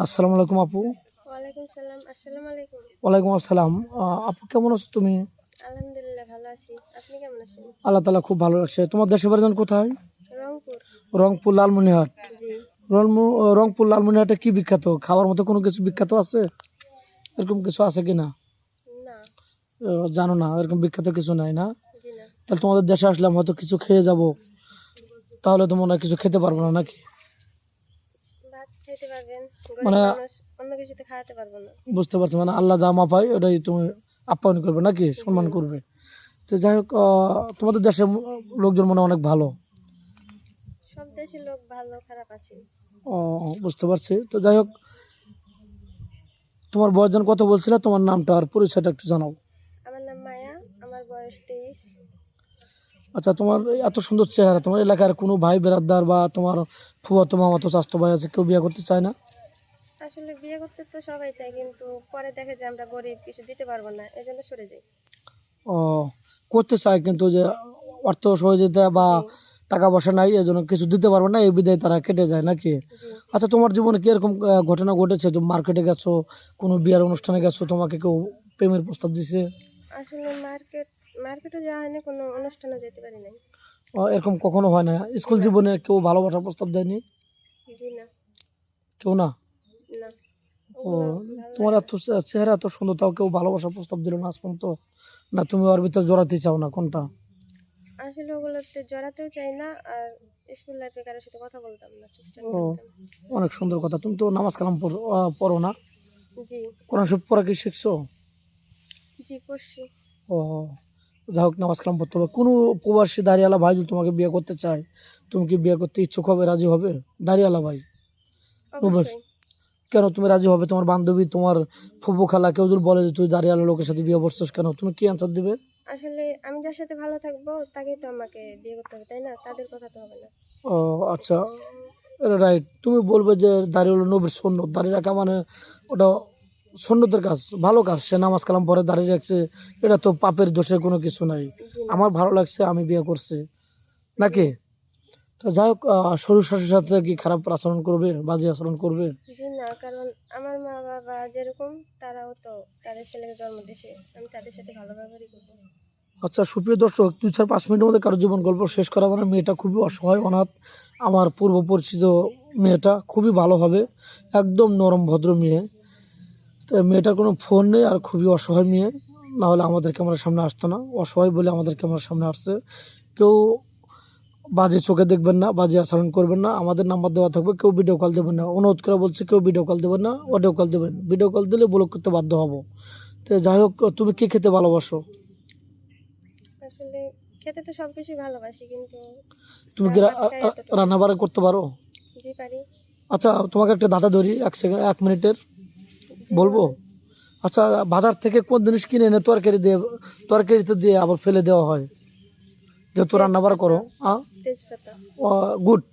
আসসালামু আলাইকুম আপু। ওয়ালাইকুম সালাম। আসসালামু আলাইকুম। ওয়ালাইকুম আসসালাম। আপু কেমন আছো তুমি? আলহামদুলিল্লাহ ভালো আছি। আপনি কেমন আছেন? আল্লাহ তাআলা খুব ভালো রাখছে। তোমার দেশের বাড়ি কোথায়? রংপুর। রংপুর লালমনিরহাট। জি। রংপুর লালমনিরহাটে কি বিখ্যাত? খাওয়ার মতো কোনো কিছু বিখ্যাত আছে? এরকম কিছু আছে কিনা? না। জানো না, এরকম বিখ্যাত কিছু নাই না? জি না। তাহলে তোমাদের দেশে আসলাম, হয়তো কিছু খেয়ে যাব, তাহলে তো মনে হয় কিছু খেতে পারবো না নাকি? ভাত খাইতে পারবেন, গরিব মানে মানুষ, অন্য কিছুতে খাওয়াতে পারবো না। বুঝতে পারছি, মানে আল্লাহ যা মাপায় ওটাই তুমি আপ্যায়ন করবে নাকি, জি। সম্মান করবে। তো যাই হোক, তোমাদের দেশের লোকজন মনে হয় অনেক ভালো। সব দেশের লোক ভালো খারাপ আছে। ও, বুঝতে পারছি। তো যাই হোক, তোমার বয়স কত বলছিলে? তোমার নামটা আর পরিচয়টা একটু জানাও। আমার নাম মায়া, আমার বয়স 23। আচ্ছা, তোমার এই এত সুন্দর চেহারা, তোমার এলাকার কোনো ভাই বেরাদার বা তোমার ফুফাতো মামাতো চাচাতো ভাই আছে, কেউ বিয়ে করতে চায় না? আসলে বিয়ে করতে তো সবাই চায়, কিন্তু পরে দেখে যে আমরা গরিব, কিছু দিতে পারবো না, এজন্য সরে যাই। ও, করতে চায় কিন্তু যে অর্থ সহযোগিতা বা জি। টাকা পয়সা নাই, এই জন্য কিছু দিতে পারবে না, এই বিধায় তারা কেটে যায় নাকি? জি। আচ্ছা, তোমার জীবনে কি এরকম ঘটনা ঘটেছে যে মার্কেটে গেছো, কোনো বিয়ের অনুষ্ঠানে গেছো, তোমাকে কেউ প্রেমের প্রস্তাব দিছে? আসলে মার্কেটে যাওয়া হয়নি, কোনো অনুষ্ঠানও যেতে পারি নাই। এরকম কখনো হয় না? স্কুল না। জীবনে কেউ ভালোবাসার প্রস্তাব দেয়নি? জি না। কেউ না? না, ও, ওগুলো ভালো তোমার লাগে না। এত চেহারা এত সুন্দর, তাও কেউ ভালোবাসার প্রস্তাব দিল না আজ পর্যন্ত? না তুমি ওর ভিতরে জড়াতে চাও না, কোনটা? আসলে ওগুলোতে জড়াতেও চাই না, আর স্কুল লাইফে কারোর সাথে কথা বলতাম না, চুপচাপ ও, থাকতাম। অনেক সুন্দর কথা। তুমি তো নামাজ কালাম পড়ো না? জি। কোরআন শরীফ পড়া কি শিখছো? জি পড়ছি। ও, যাই হোক, নামাজ কালাম পড়তে হবে। কোনো প্রবাসী দাঁড়িয়ালা ভাই যদি তোমাকে বিয়ে করতে চায়, তুমি কি বিয়ে করতে ইচ্ছুক হবে, রাজি হবে? দাঁড়িয়ালা ভাই। তুমি- অবশ্যই। কেন তুমি রাজি হবে? তোমার বান্ধবী, তোমার ফুফু খালা কেউ যদি বলে যে তুই দাঁড়িয়ালা লোকের সাথে বিয়ে করছিস, কেন তুমি কি অ্যান্সার দিবে? আসলে আমি যার সাথে ভালো থাকবো তাকেই তো আমাকে বিয়ে করতে হবে, তাই না? তাদের কথা তো হবে না। ও, আচ্ছা, রাইট। তুমি বলবে যে দাড়ি হলো নবীর সুন্নত, দাড়ি রাখা মানে ওটা সুন্নতের কাজ, ভালো কাজ। সে নামাজ কালাম পরে দাড়ি রাখছে, এটা তো পাপের দোষের কোনো কিছু নাই। জি না। আমার ভালো লাগছে, আমি বিয়ে করছি জি। নাকি? তো যাই হোক, শ্বশুর শাশুড়ির সাথে কি খারাপ আচরণ করবে, বাজে আচরণ করবে? জি না, কারণ আমার মা বাবা যেরকম, তারাও তো তাদের ছেলেকে জন্ম দিয়েছে, আমি তাদের সাথে ভালো ব্যবহারই করবো। আচ্ছা, সুপ্রিয় দর্শক, 2-4-5 মিনিটের মধ্যে কারো জীবন গল্প শেষ করা মানে, মেয়েটা খুবই অসহায়, অনাথ। আমার পূর্ব পরিচিত মেয়েটা খুবই ভালো হবে, একদম নরম ভদ্র মেয়ে। তো মেয়েটার কোনো ফোন নেই, আর খুবই অসহায় মেয়ে। না হলে আমাদের ক্যামেরার সামনে আসতো না, অসহায় বলে আমাদের ক্যামেরার সামনে আসছে। কেউ বাজে চোখে দেখবেন না, বাজে আচরণ করবেন না। আমাদের নাম্বার দেওয়া থাকবে, কেউ ভিডিও কল দেবেন না, অনুরোধ করে বলছে, কেউ ভিডিও কল দেবেন না, অডিও কল দেবেন। ভিডিও কল দিলে ব্লক করতে বাধ্য হব। তো যাই হোক, তুমি কি খেতে ভালোবাসো? আসলে খেতে তো সবকিছুই ভালোবাসি, কিন্তু তুমি কি ডাল ভাত খাই এতটুকু। রান্না বান্না করতে পারো? জি পারি। আচ্ছা, তোমাকে একটা ধাঁধা ধরি, 1 সেকেন্ড, 1 মিনিটের, জি বলবো? বলেন। আচ্ছা, বাজার থেকে কোন জিনিস কিনে এনে তরকারিতে দিয়ে আবার ফেলে দেওয়া হয়, যেহেতু রান্না বান্না তেজপাতা। করো? তেজপাতা। গুড।